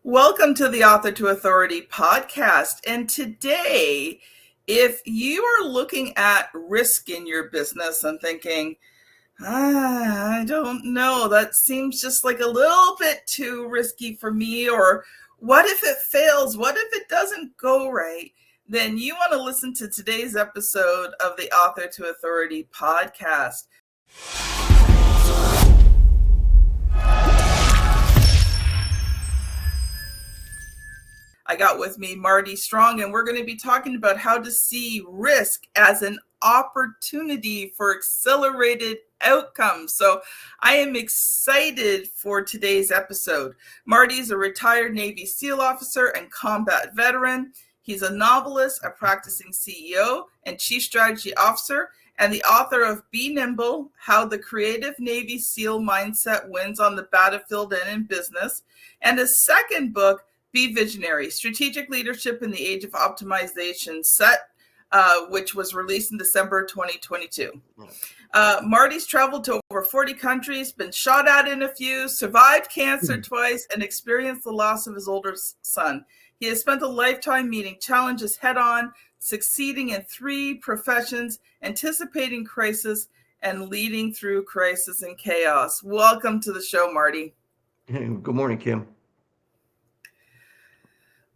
Welcome to the Author to Authority podcast. And today, if you are looking at risk in your business and thinking, I don't know, that seems just like a little bit too risky for me, or what if it fails? What if it doesn't go right? Then you want to listen to today's episode of the Author to Authority podcast. I got with me Marty Strong, and we're going to be talking about how to see risk as an opportunity for accelerated outcomes. So I am excited for today's episode. Marty's a retired Navy SEAL officer and combat veteran. He's a novelist, a practicing CEO and chief strategy officer, and the author of Be Nimble, How the Creative Navy SEAL Mindset Wins on the Battlefield and in Business, and his second book, Be Visionary, Strategic Leadership in the Age of Optimization, which was released in December 2022. Marty's traveled to over 40 countries, been shot at in a few, survived cancer twice, and experienced the loss of his older son. He has spent a lifetime meeting challenges head-on, succeeding in 3 professions, anticipating crisis, and leading through crisis and chaos. Welcome to the show, Marty. Hey, good morning, Kim.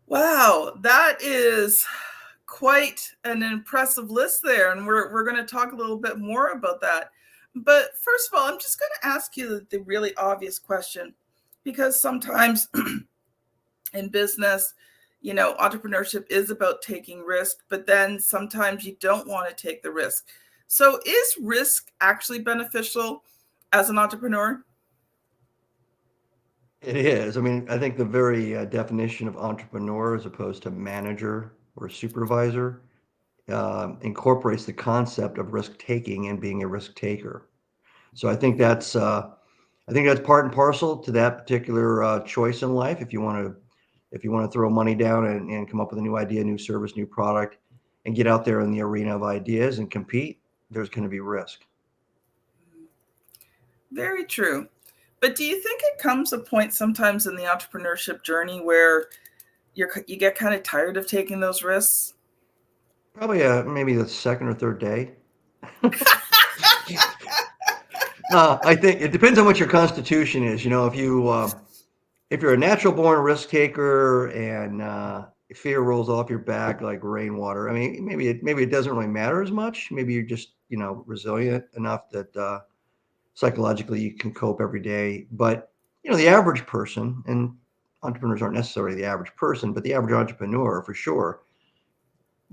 Wow, that is quite an impressive list there, and we're going to talk a little bit more about that. But first of all, I'm just going to ask you the really obvious question, because sometimes in business, entrepreneurship is about taking risk, but then sometimes you don't want to take the risk. So is risk actually beneficial as an entrepreneur? It is. I mean, I think the very definition of entrepreneur as opposed to manager or supervisor incorporates the concept of risk taking and being a risk taker. So I think that's part and parcel to that particular choice in life. If you want to throw money down and come up with a new idea, new service, new product, and get out there in the arena of ideas and compete, there's going to be risk. Very true. But do you think it comes a point sometimes in the entrepreneurship journey where you get kind of tired of taking those risks? Probably maybe the second or third day. I think it depends on what your constitution is. If you're a natural born risk taker and fear rolls off your back like rainwater, I mean, maybe it doesn't really matter as much. Maybe you're just resilient enough that psychologically you can cope every day. But the average person, and entrepreneurs aren't necessarily the average person, but the average entrepreneur for sure,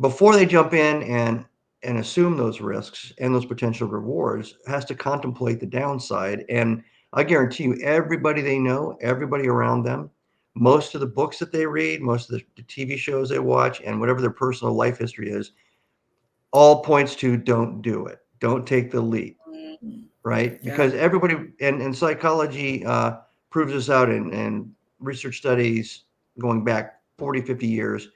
before they jump in and assume those risks and those potential rewards, has to contemplate the downside. And I guarantee you, everybody they know, everybody around them, most of the books that they read, most of the TV shows they watch, and whatever their personal life history is, all points to don't do it. Don't take the leap. Right? Yeah. Because everybody, and psychology proves this out in research studies going back 40, 50 years.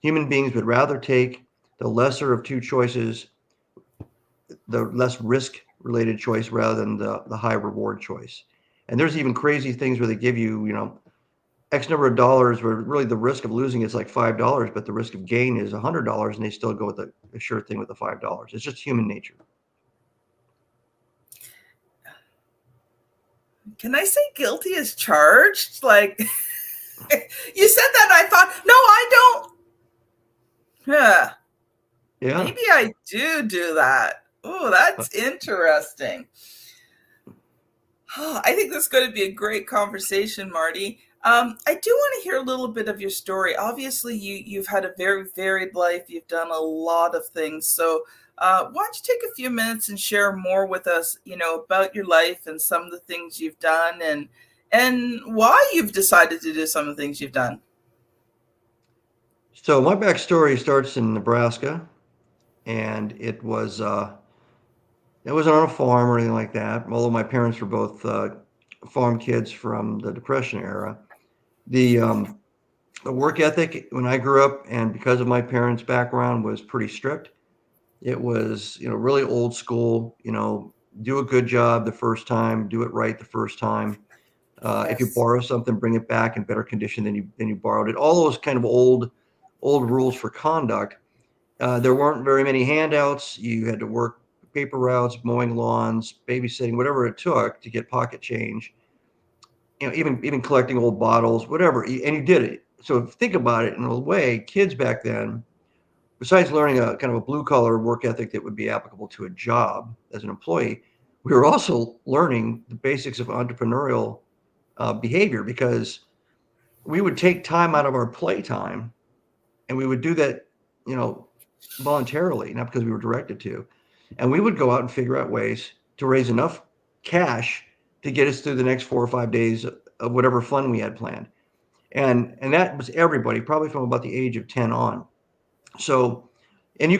Human beings would rather take the lesser of two choices, the less risk-related choice, rather than the high reward choice. And there's even crazy things where they give you, X number of dollars, where really the risk of losing is like $5, but the risk of gain is $100, and they still go with the sure thing with the $5. It's just human nature. Can I say guilty as charged? Like, you said that, and I thought, no, I don't. Yeah. Maybe I do that. Oh, that's interesting. I think this is going to be a great conversation, Marty. I do want to hear a little bit of your story. Obviously, you've had a very varied life. You've done a lot of things. So why don't you take a few minutes and share more with us, about your life and some of the things you've done and why you've decided to do some of the things you've done. So my backstory starts in Nebraska, and it wasn't on a farm or anything like that. Although my parents were both farm kids from the Depression era. The work ethic when I grew up, and because of my parents' background, was pretty strict. It was, really old school, do a good job the first time, do it right the first time. If you Yes. borrow something, bring it back in better condition than you borrowed it. All those kind of old rules for conduct. There weren't very many handouts. You had to work paper routes, mowing lawns, babysitting, whatever it took to get pocket change. Even collecting old bottles, whatever, and you did it. So think about it in a way. Kids back then, besides learning a kind of a blue collar work ethic that would be applicable to a job as an employee, we were also learning the basics of entrepreneurial behavior, because we would take time out of our playtime, and we would do that, you know, voluntarily, not because we were directed to. And we would go out and figure out ways to raise enough cash to get us through the next 4 or 5 days of whatever fun we had planned. And that was everybody, probably from about the age of 10 on. So, and you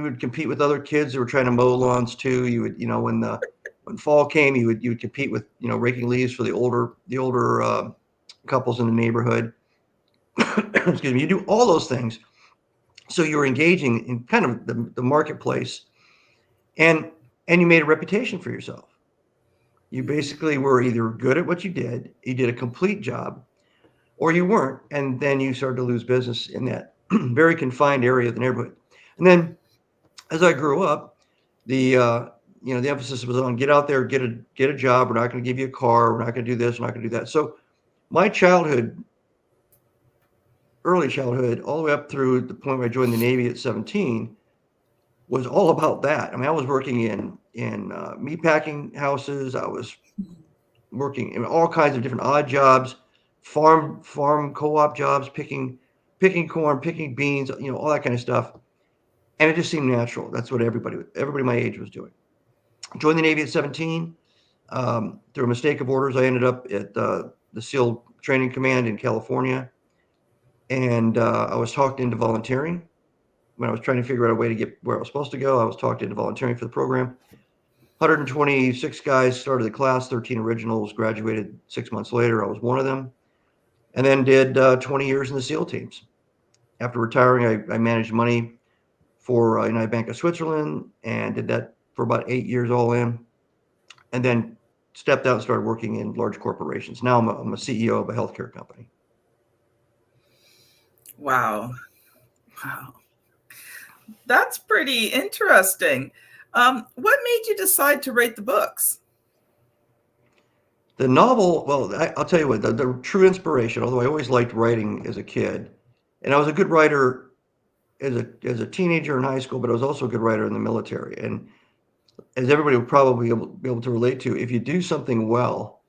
would compete with other kids who were trying to mow lawns too. You would, when fall came, you would compete with, raking leaves for the older couples in the neighborhood. Excuse me. You do all those things. So you were engaging in kind of the marketplace, and you made a reputation for yourself. You basically were either good at what you did a complete job, or you weren't, and then you started to lose business in that very confined area of the neighborhood. And then as I grew up, the emphasis was on get out there, get a job. We're not going to give you a car. We're not going to do this. We're not going to do that. So my childhood, early childhood, all the way up through the point where I joined the Navy at 17, was all about that. I mean, I was working in meat packing houses. I was working in all kinds of different odd jobs, farm co-op jobs, picking corn, picking beans, all that kind of stuff. And it just seemed natural. That's what everybody my age was doing. Joined the Navy at 17. Through a mistake of orders, I ended up at the SEAL Training Command in California, and I was talked into volunteering. When I was trying to figure out a way to get where I was supposed to go, I was talked into volunteering for the program. 126 guys started the class, 13 originals, graduated 6 months later. I was one of them, and then did 20 years in the SEAL teams. After retiring, I managed money for United Bank of Switzerland, and did that for about 8 years all in, and then stepped out and started working in large corporations. Now I'm a CEO of a healthcare company. Wow. Wow. That's pretty interesting. What made you decide to write the books? The novel, well, I'll tell you what, the true inspiration, although I always liked writing as a kid, and I was a good writer as a teenager in high school, but I was also a good writer in the military. And as everybody would probably be able to relate to, if you do something well,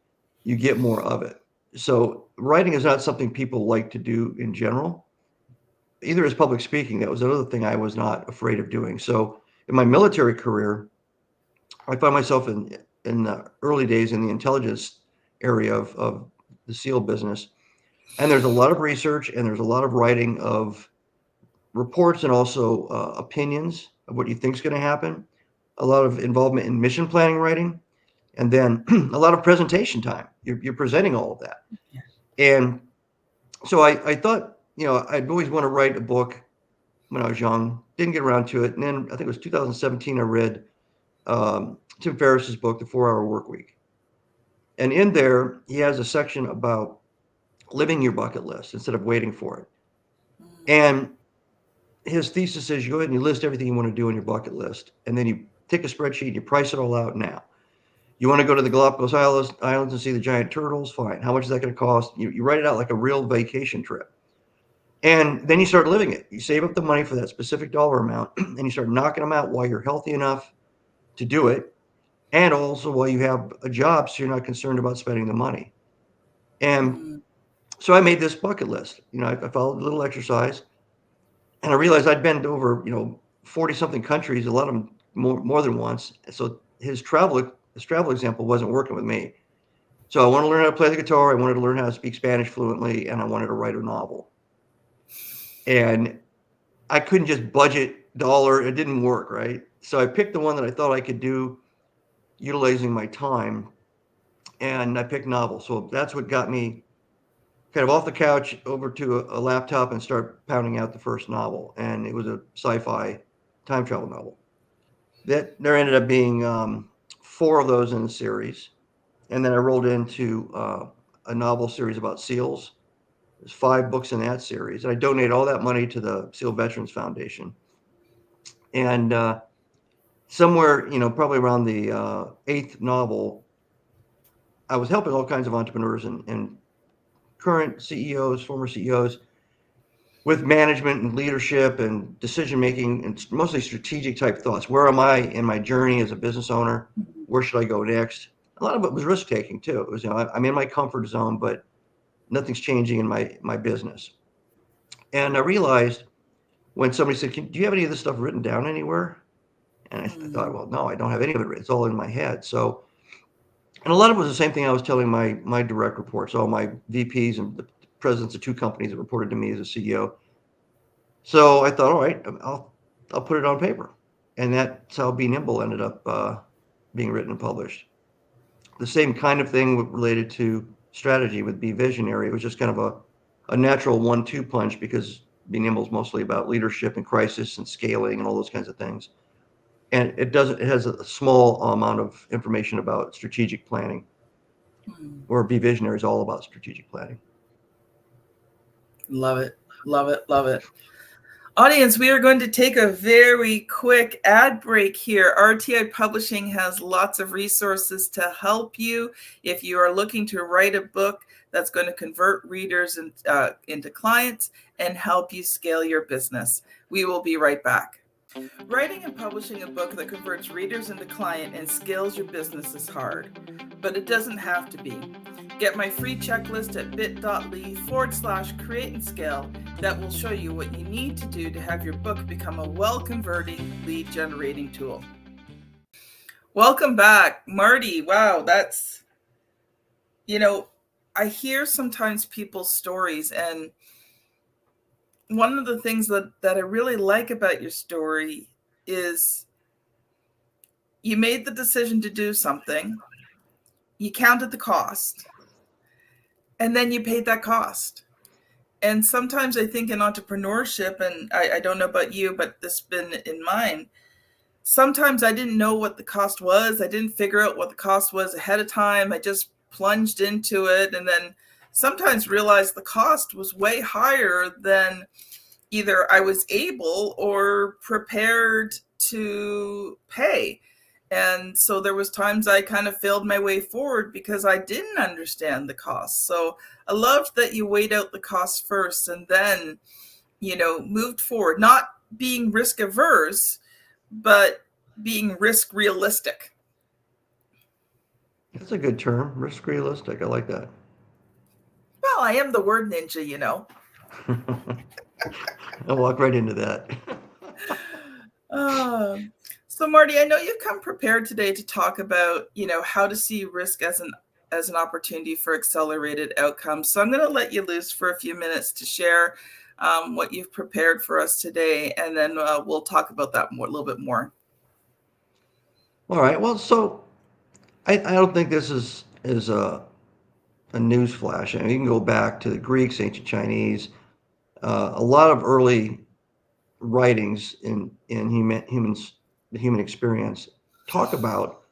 you get more of it. So writing is not something people like to do in general, either as public speaking. That was another thing I was not afraid of doing. So in my military career, I found myself in the early days in the intelligence area of the SEAL business. And there's a lot of research, and there's a lot of writing of reports, and also opinions of what you think is going to happen. A lot of involvement in mission planning writing, and then a lot of presentation time. You're presenting all of that. And so I thought, I'd always want to write a book when I was young. Didn't get around to it. And then I think it was 2017, I read Tim Ferriss's book, The 4 Hour Work Week. And in there, he has a section about living your bucket list instead of waiting for it. And his thesis is you go ahead and you list everything you want to do on your bucket list, and then you take a spreadsheet and you price it all out now. You want to go to the Galapagos Islands and see the giant turtles? Fine. How much is that going to cost? You write it out like a real vacation trip. And then you start living it. You save up the money for that specific dollar amount, and you start knocking them out while you're healthy enough to do it, and also while you have a job, so you're not concerned about spending the money. And Mm-hmm. so I made this bucket list. I followed a little exercise, and I realized I'd been to over 40 something countries, a lot of them more than once. So his travel example wasn't working with me. So I wanted to learn how to play the guitar. I wanted to learn how to speak Spanish fluently, and I wanted to write a novel. And I couldn't just budget dollar. It didn't work, right? So I picked the one that I thought I could do utilizing my time, and I picked novel. So that's what got me kind of off the couch over to a laptop and start pounding out the first novel. And it was a sci-fi time travel novel. There ended up being 4 of those in the series, and then I rolled into a novel series about SEALs. There's 5 books in that series, and I donate all that money to the SEAL Veterans Foundation. And somewhere, probably around the 8th novel, I was helping all kinds of entrepreneurs and current CEOs, former CEOs, with management and leadership and decision making, and mostly strategic type thoughts. Where am I in my journey as a business owner? Where should I go next? A lot of it was risk taking too. It was, I'm in my comfort zone, but nothing's changing in my business. And I realized when somebody said, do you have any of this stuff written down anywhere? And I thought, well, no, I don't have any of it written. It's all in my head. So, and a lot of it was the same thing I was telling my direct reports, all my VPs and the presidents of 2 companies that reported to me as a CEO. So I thought, all right, I'll put it on paper. And that's how Be Nimble ended up being written and published. The same kind of thing related to strategy with Be Visionary. It was just kind of a natural 1-2 punch, because Be Nimble is mostly about leadership and crisis and scaling and all those kinds of things. And it has a small amount of information about strategic planning, where Be Visionary is all about strategic planning. Love it. Love it. Love it. Audience, we are going to take a very quick ad break here. RTI Publishing has lots of resources to help you if you are looking to write a book that's going to convert readers into clients and help you scale your business. We will be right back. Writing and publishing a book that converts readers into client and scales your business is hard, but it doesn't have to be. Get my free checklist at bit.ly/create and scale that will show you what you need to do to have your book become a well-converting lead generating tool. Welcome back, Marty. Wow, that's, I hear sometimes people's stories, and one of the things that I really like about your story is you made the decision to do something, you counted the cost, and then you paid that cost. And sometimes I think in entrepreneurship, and I don't know about you, but this has been in mine, sometimes I didn't know what the cost was. I didn't figure out what the cost was ahead of time. I just plunged into it, and then sometimes realized the cost was way higher than either I was able or prepared to pay. And so there was times I kind of failed my way forward because I didn't understand the cost. So I loved that you weighed out the cost first and then, moved forward, not being risk averse, but being risk realistic. That's a good term, risk realistic. I like that. Well, I am the word ninja, I'll walk right into that. So Marty, I know you've come prepared today to talk about, how to see risk as an opportunity for accelerated outcomes. So I'm going to let you loose for a few minutes to share what you've prepared for us today, and then we'll talk about that a little bit more. All right. Well, so I don't think this is a news flash. I mean, you can go back to the Greeks, ancient Chinese, a lot of early writings in the human experience talk about,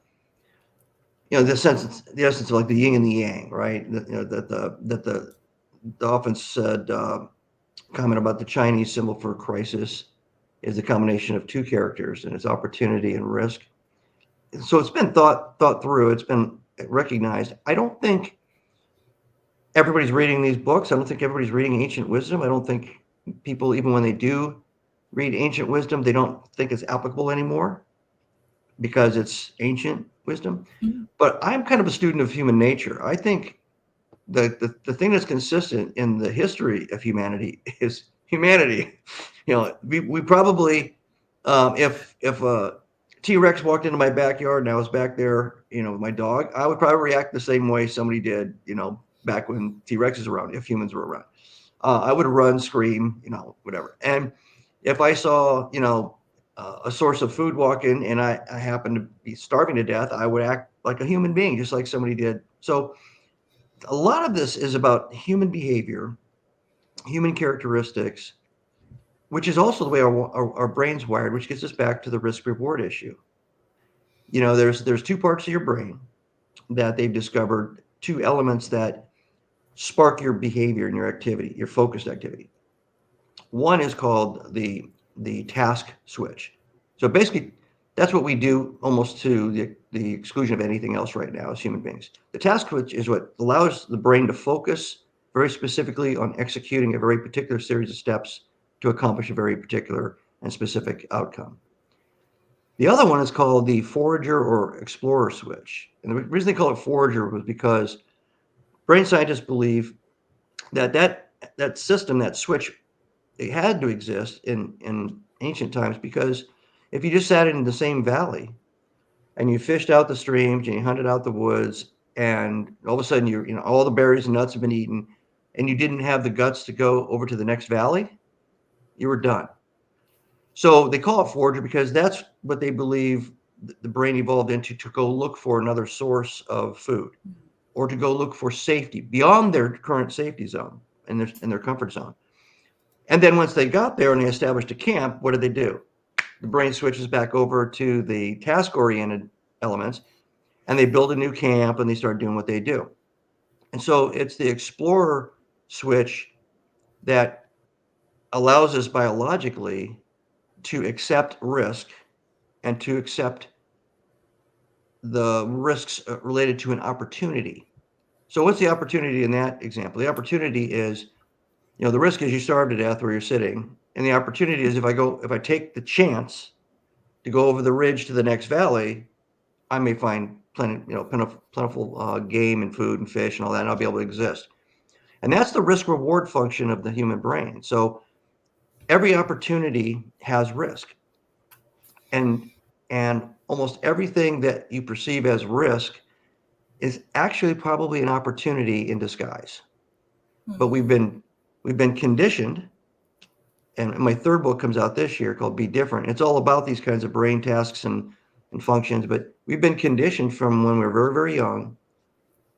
the essence of like the yin and the yang, right? The often said comment about the Chinese symbol for crisis is a combination of 2 characters, and it's opportunity and risk. So it's been thought through. It's been recognized. I don't think everybody's reading these books. I don't think everybody's reading ancient wisdom. I don't think people, even when they do read ancient wisdom, they don't think it's applicable anymore because it's ancient wisdom. Mm-hmm. But I'm kind of a student of human nature. I think the thing that's consistent in the history of humanity is humanity. We probably, if a T-Rex walked into my backyard and I was back there, with my dog, I would probably react the same way somebody did, back when T-Rex is around, if humans were around. I would run, scream, whatever. And if I saw, a source of food walk in and I happened to be starving to death, I would act like a human being, just like somebody did. So a lot of this is about human behavior, human characteristics, which is also the way our brain's wired, which gets us back to the risk reward issue. There's 2 parts of your brain that they've discovered, 2 elements that spark your behavior and your activity, your focused activity. One is called the task switch. So basically, that's what we do almost to the exclusion of anything else right now as human beings. The task switch is what allows the brain to focus very specifically on executing a very particular series of steps to accomplish a very particular and specific outcome. The other one is called the forager or explorer switch. And the reason they call it forager was because brain scientists believe that system, that switch, it had to exist in ancient times because if you just sat in the same valley and you fished out the streams and you hunted out the woods and all of a sudden all the berries and nuts have been eaten and you didn't have the guts to go over to the next valley, you were done. So they call it forager because that's what they believe the brain evolved into, to go look for another source of food or to go look for safety beyond their current safety zone and their comfort zone. And then once they got there and they established a camp, what did they do? The brain switches back over to the task-oriented elements, and they build a new camp and they start doing what they do. And so it's the explorer switch that allows us biologically to accept risk and to accept the risks related to an opportunity. So what's the opportunity in that example? The opportunity is, the risk is you starve to death where you're sitting. And the opportunity is if I take the chance to go over the ridge to the next valley, I may find plentiful game and food and fish and all that, and I'll be able to exist. And that's the risk reward function of the human brain. So every opportunity has risk. And almost everything that you perceive as risk is actually probably an opportunity in disguise. But we've been conditioned, and my third book comes out this year called Be Different. It's all about these kinds of brain tasks and functions, but we've been conditioned from when we're very, very young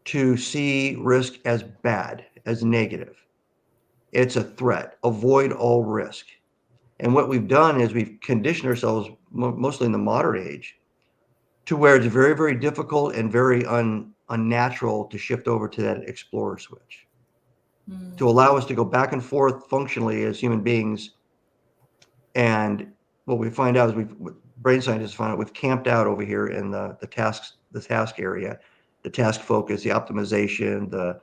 to see risk as bad, as negative. It's a threat. Avoid all risk. And what we've done is we've conditioned ourselves, mostly in the modern age, to where it's very, very difficult and very unnatural to shift over to that explorer switch, to allow us to go back and forth functionally as human beings. And what we find out is brain scientists find out we've camped out over here in the task area, the task focus, the optimization, the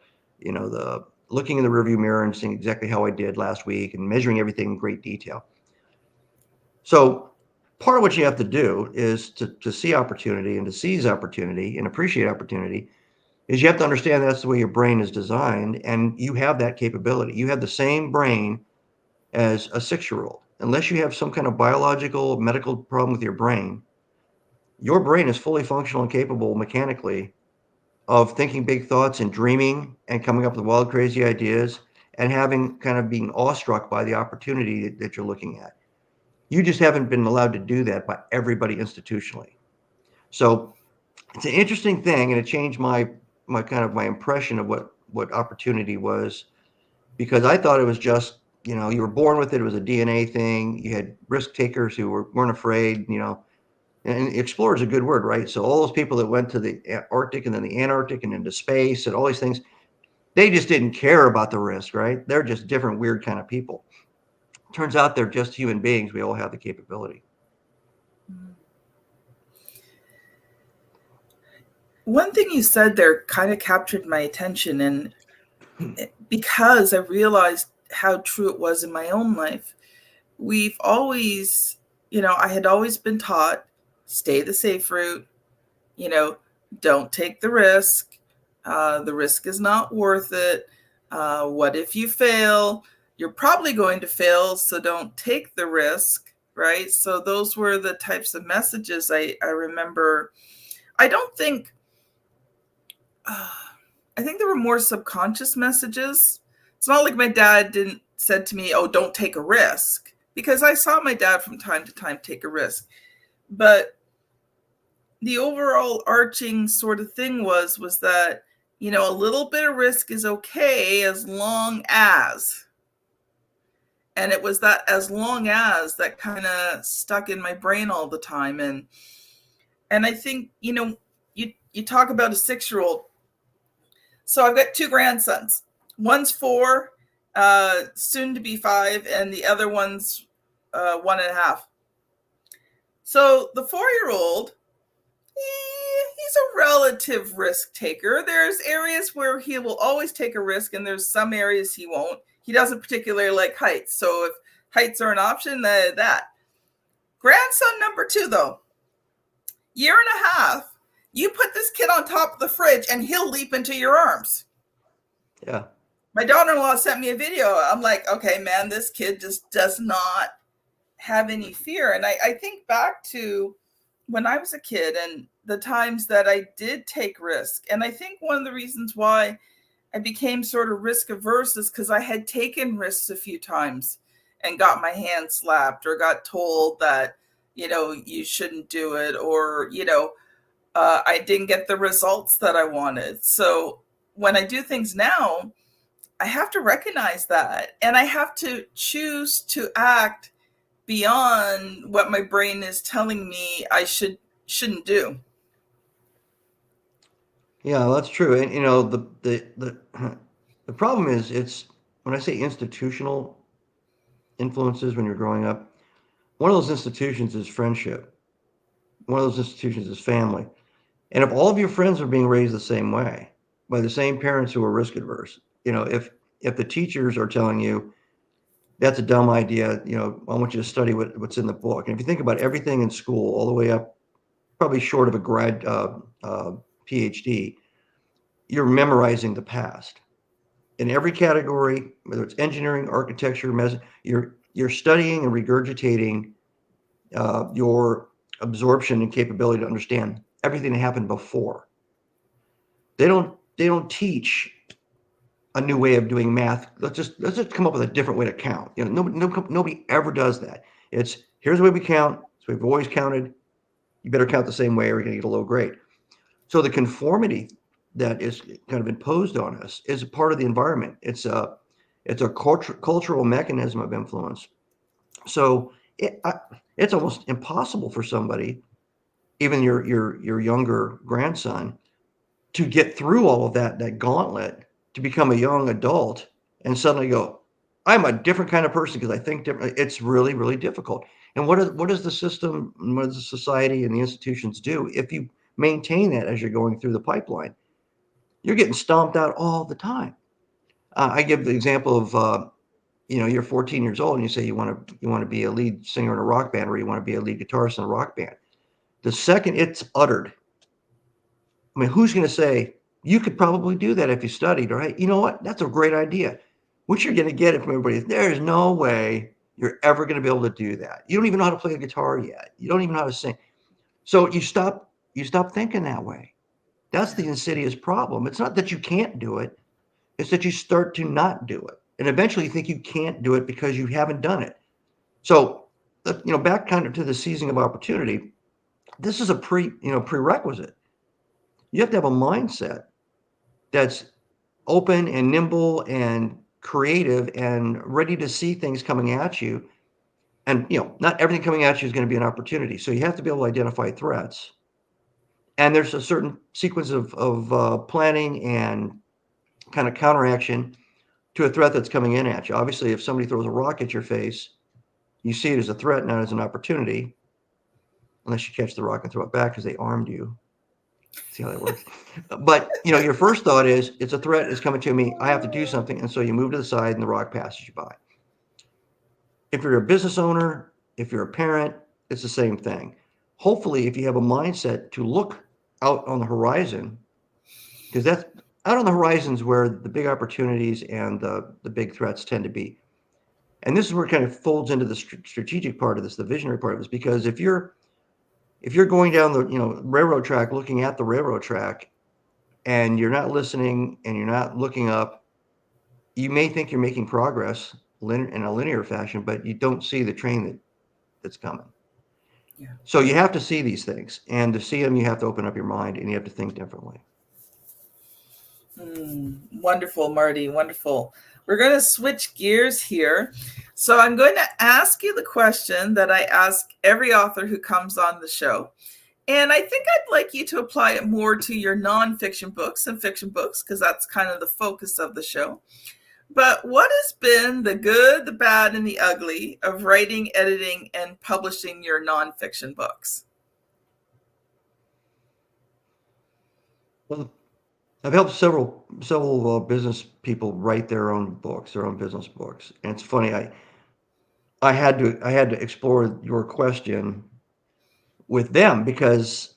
looking in the rearview mirror and seeing exactly how I did last week and measuring everything in great detail. So part of what you have to do is to see opportunity and to seize opportunity and appreciate opportunity is you have to understand that's the way your brain is designed, and you have that capability. You have the same brain as a 6-year-old. Unless you have some kind of biological medical problem with your brain is fully functional and capable mechanically of thinking big thoughts and dreaming and coming up with wild, crazy ideas and being awestruck by the opportunity that you're looking at. You just haven't been allowed to do that by everybody institutionally. So it's an interesting thing, and it changed my impression of what opportunity was, because I thought it was just, you were born with it. It was a DNA thing. You had risk takers who weren't afraid, and explorer is a good word, right? So all those people that went to the Arctic and then the Antarctic and into space and all these things, they just didn't care about the risk, right? They're just different, weird kind of people. Turns out they're just human beings. We all have the capability. One thing you said there kind of captured my attention, and because I realized how true it was in my own life. We've always, I had always been taught, stay the safe route, don't take the risk. The risk is not worth it. What if you fail? You're probably going to fail, so don't take the risk, right? So those were the types of messages I remember. I don't think, I think there were more subconscious messages. It's not like my dad said to me, oh, don't take a risk, because I saw my dad from time to time take a risk. But the overall arching sort of thing was that, a little bit of risk is okay as long as. And it was that as long as that kind of stuck in my brain all the time. And I think, you talk about a 6-year-old. So I've got 2 grandsons. One's 4, soon to be 5, and the other one's 1.5. So the 4-year-old, he's a relative risk taker. There's areas where he will always take a risk, and there's some areas he won't. He doesn't particularly like heights. So if heights are an option, that. Grandson number 2, though, 1.5 years, you put this kid on top of the fridge and he'll leap into your arms. Yeah. My daughter-in-law sent me a video. I'm like, okay, man, this kid just does not have any fear. And I think back to when I was a kid and the times that I did take risk. And I think one of the reasons why I became sort of risk averse is because I had taken risks a few times and got my hand slapped or got told that, you shouldn't do it, or, I didn't get the results that I wanted. So when I do things now, I have to recognize that, and I have to choose to act beyond what my brain is telling me I shouldn't do. Yeah, that's true. And the problem is, it's when I say institutional influences when you're growing up, one of those institutions is friendship. One of those institutions is family. And if all of your friends are being raised the same way by the same parents who are risk adverse, if the teachers are telling you that's a dumb idea, I want you to study what's in the book. And if you think about everything in school, all the way up, probably short of a grad PhD, you're memorizing the past in every category, whether it's engineering, architecture, you're studying and regurgitating your absorption and capability to understand everything that happened before. They don't teach a new way of doing math. Let's just come up with a different way to count. Nobody ever does that. It's here's the way we count. So we've always counted. You better count the same way or you're going to get a low grade. So the conformity that is kind of imposed on us is a part of the environment. It's a cultural mechanism of influence. So it's almost impossible for somebody, even your younger grandson, to get through all of that gauntlet to become a young adult and suddenly go, I'm a different kind of person because I think different. It's really, really difficult. And what does the system, what does the society and the institutions do if you maintain that as you're going through the pipeline? You're getting stomped out all the time. I give the example of you're 14 years old and you say you want to be a lead singer in a rock band, or you want to be a lead guitarist in a rock band. The second it's uttered, I mean, who's going to say you could probably do that if you studied, right? You know what? That's a great idea. What you're going to get it from everybody is there's no way you're ever going to be able to do that. You don't even know how to play a guitar yet. You don't even know how to sing. So you stop thinking that way. That's the insidious problem. It's not that you can't do it. It's that you start to not do it. And eventually you think you can't do it because you haven't done it. So, back kind of to the seizing of opportunity, this is a prerequisite. You have to have a mindset that's open and nimble and creative and ready to see things coming at you. And, not everything coming at you is going to be an opportunity. So you have to be able to identify threats. And there's a certain sequence of planning and kind of counteraction to a threat that's coming in at you. Obviously, if somebody throws a rock at your face, you see it as a threat, not as an opportunity, unless you catch the rock and throw it back because they armed you. See how that works? But, your first thought is, it's a threat, it's coming to me, I have to do something. And so you move to the side and the rock passes you by. If you're a business owner, if you're a parent, it's the same thing. Hopefully, if you have a mindset to look out on the horizon, because that's out on the horizons where the big opportunities and the big threats tend to be. And this is where it kind of folds into the strategic part of this, the visionary part of this, because if you're going down the railroad track, looking at the railroad track, and you're not listening and you're not looking up, you may think you're making progress in a linear fashion, but you don't see the train that's coming. Yeah. So you have to see these things, and to see them, you have to open up your mind and you have to think differently. Wonderful, Marty. Wonderful. We're going to switch gears here. So I'm going to ask you the question that I ask every author who comes on the show. And I think I'd like you to apply it more to your nonfiction books and fiction books, because that's kind of the focus of the show. But what has been the good, the bad, and the ugly of writing, editing, and publishing your nonfiction books? Well, I've helped several business people write their own books, their own business books. And it's funny, I had to explore your question with them because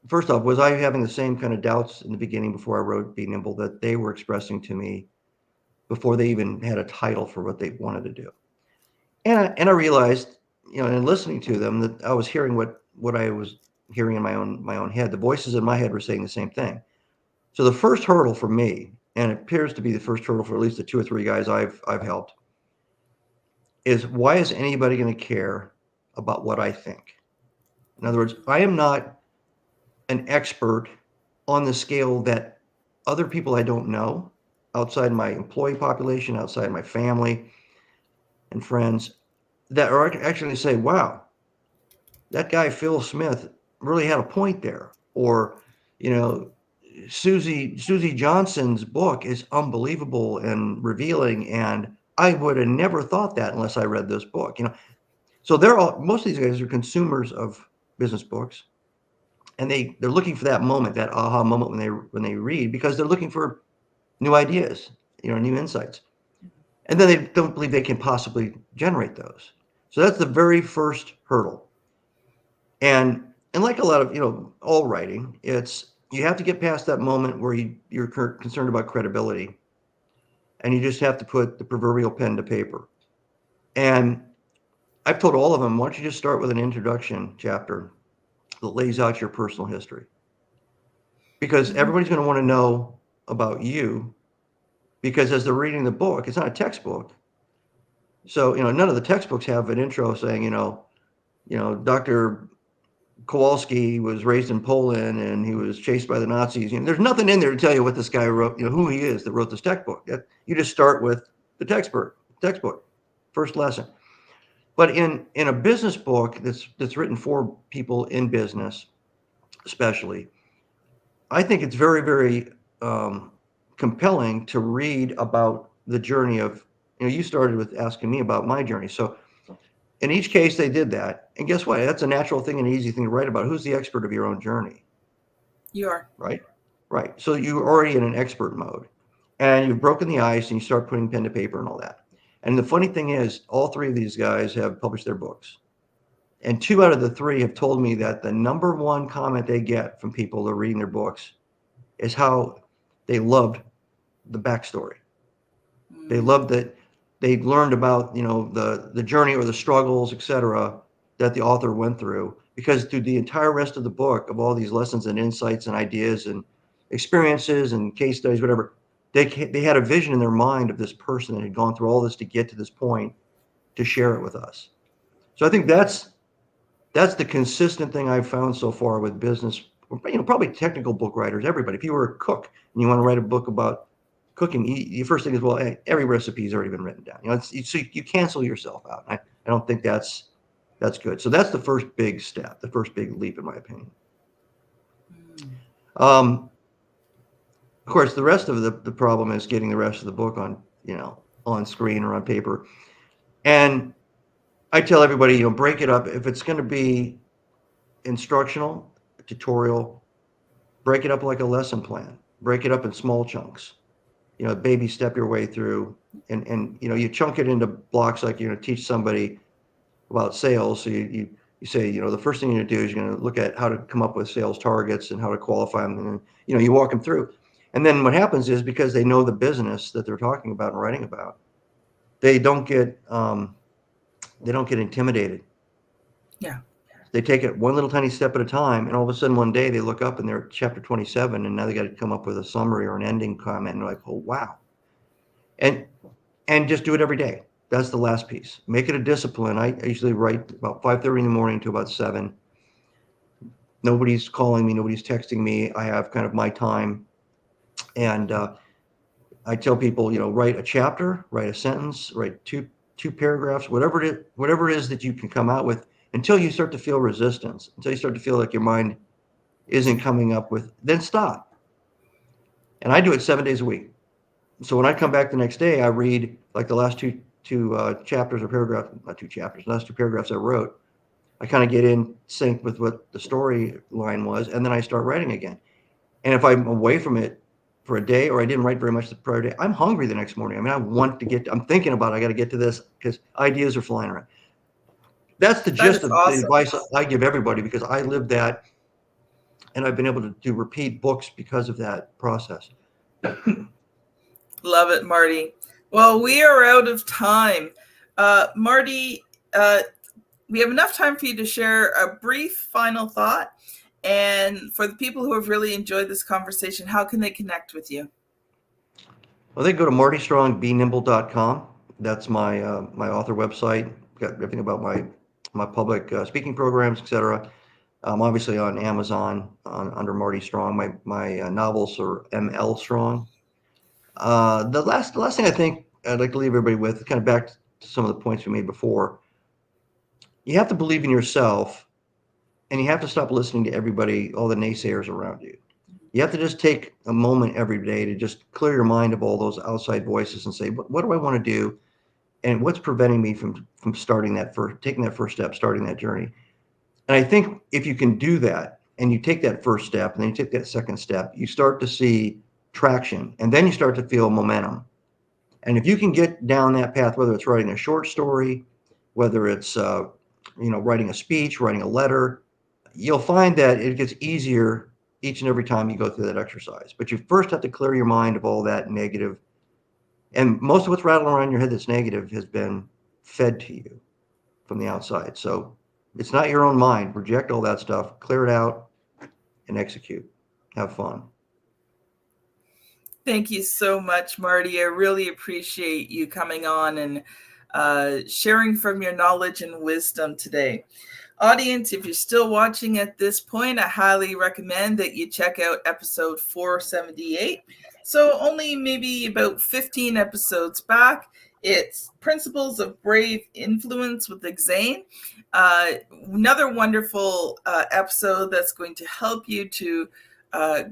first off, was I having the same kind of doubts in the beginning before I wrote Be Nimble that they were expressing to me before they even had a title for what they wanted to do. And I realized, in listening to them that I was hearing what I was hearing in my own head. The voices in my head were saying the same thing. So the first hurdle for me, and it appears to be the first hurdle for at least the two or three guys I've helped, is why is anybody going to care about what I think? In other words, I am not an expert on the scale that other people I don't know, outside my employee population, outside my family and friends, that are actually say, wow, that guy Phil Smith really had a point there. Or, you know, Susie Johnson's book is unbelievable and revealing, and I would have never thought that unless I read this book. So most of these guys are consumers of business books, and they're looking for that moment, that aha moment when they read, because they're looking for new ideas, new insights, and then they don't believe they can possibly generate those. So that's the very first hurdle. And like a lot of all writing, it's you have to get past that moment where you're concerned about credibility, and you just have to put the proverbial pen to paper. And I've told all of them, why don't you just start with an introduction chapter that lays out your personal history, because everybody's going to want to know about you, because as they're reading the book, it's not a textbook. So none of the textbooks have an intro saying Dr. Kowalski was raised in Poland and he was chased by the Nazis. There's nothing in there to tell you what this guy wrote, who he is that wrote this textbook. You just start with the textbook, first lesson. But in a business book that's written for people in business, especially, I think it's very, very compelling to read about the journey of, you started with asking me about my journey. So in each case, they did that. And guess what? That's a natural thing and an easy thing to write about. Who's the expert of your own journey? You are. Right? Right. So you're already in an expert mode, and you've broken the ice and you start putting pen to paper and all that. And the funny thing is, all three of these guys have published their books. And two out of the three have told me that the number one comment they get from people that are reading their books is how they loved the backstory. They loved that they learned about, the journey or the struggles, etc., that the author went through, because through the entire rest of the book, of all these lessons and insights and ideas and experiences and case studies, whatever, they had a vision in their mind of this person that had gone through all this to get to this point to share it with us. So I think that's the consistent thing I've found so far with business, probably technical book writers, everybody. If you were a cook and you want to write a book about cooking, the first thing is, well, hey, every recipe has already been written down. So you cancel yourself out. I don't think that's good. So that's the first big step, the first big leap, in my opinion. Of course, the rest of the problem is getting the rest of the book on screen or on paper. And I tell everybody, break it up. If it's going to be instructional, tutorial, break it up like a lesson plan. Break it up in small chunks. Baby step your way through, and you chunk it into blocks, like teach somebody about sales. So you say, the first thing you're going to do is you're going to look at how to come up with sales targets and how to qualify them, and then, you walk them through. And then what happens is, because they know the business that they're talking about and writing about, they don't get intimidated. Yeah. They take it one little tiny step at a time, and all of a sudden one day they look up and they're at chapter 27, and now they got to come up with a summary or an ending comment, and they're like, oh wow. And just do it every day. That's the last piece. Make it a discipline. I usually write about 5:30 in the morning to about 7. Nobody's calling me, nobody's texting me. I have kind of my time, and I tell people, write a chapter, write a sentence, write two paragraphs, whatever it is that you can come out with. until you start to feel resistance, until you start to feel like your mind isn't coming up with, then stop. And I do it 7 days a week. So when I come back the next day, I read like the last two chapters or paragraphs, not two chapters, last two paragraphs I wrote. I kind of get in sync with what the storyline was, and then I start writing again. And if I'm away from it for a day or I didn't write very much the prior day, I'm hungry the next morning. I mean, I'm thinking about it. I got to get to this because ideas are flying around. That's the That gist is of the awesome. advice I give everybody because I live that and I've been able to repeat books because of that process. Love it, Marty. Well, we are out of time. Marty, we have enough time for you to share a brief final thought. And for the people who have really enjoyed this conversation, how can they connect with you? Well, they go to martystrongbenimble.com. That's my my author website. Got everything about my public speaking programs, etc. I'm obviously on Amazon under Marty Strong. My novels are ML Strong. The last thing I think I'd like to leave everybody with, kind of back to some of the points we made before. You have to believe in yourself, and you have to stop listening to everybody, all the naysayers around you. You have to just take a moment every day to just clear your mind of all those outside voices and say, what do I want to do, and what's preventing me from starting taking that first step, starting that journey. And I think if you can do that and you take that first step and then you take that second step, you start to see traction and then you start to feel momentum. And if you can get down that path, whether it's writing a short story, whether it's writing a speech, writing a letter, you'll find that it gets easier each and every time you go through that exercise. But you first have to clear your mind of all that negative. And most of what's rattling around your head that's negative has been fed to you from the outside. So it's not your own mind. Reject all that stuff, clear it out, and execute. Have fun. Thank you so much, Marty. I really appreciate you coming on and sharing from your knowledge and wisdom today. Audience, if you're still watching at this point, I highly recommend that you check out episode 478. So only maybe about 15 episodes back, it's Principles of Brave Influence with Zane. Another wonderful episode that's going to help you to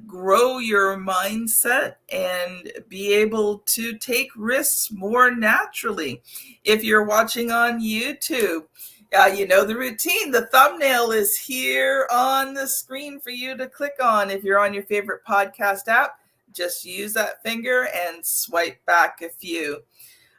grow your mindset and be able to take risks more naturally. If you're watching on YouTube, you know the routine. The thumbnail is here on the screen for you to click on. If you're on your favorite podcast app, just use that finger and swipe back a few.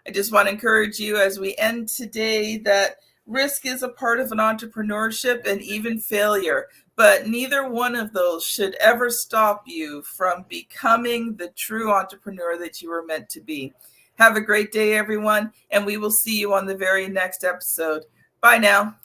I just want to encourage you as we end today that risk is a part of an entrepreneurship and even failure, but neither one of those should ever stop you from becoming the true entrepreneur that you were meant to be. Have a great day, everyone, and we will see you on the very next episode. Bye now.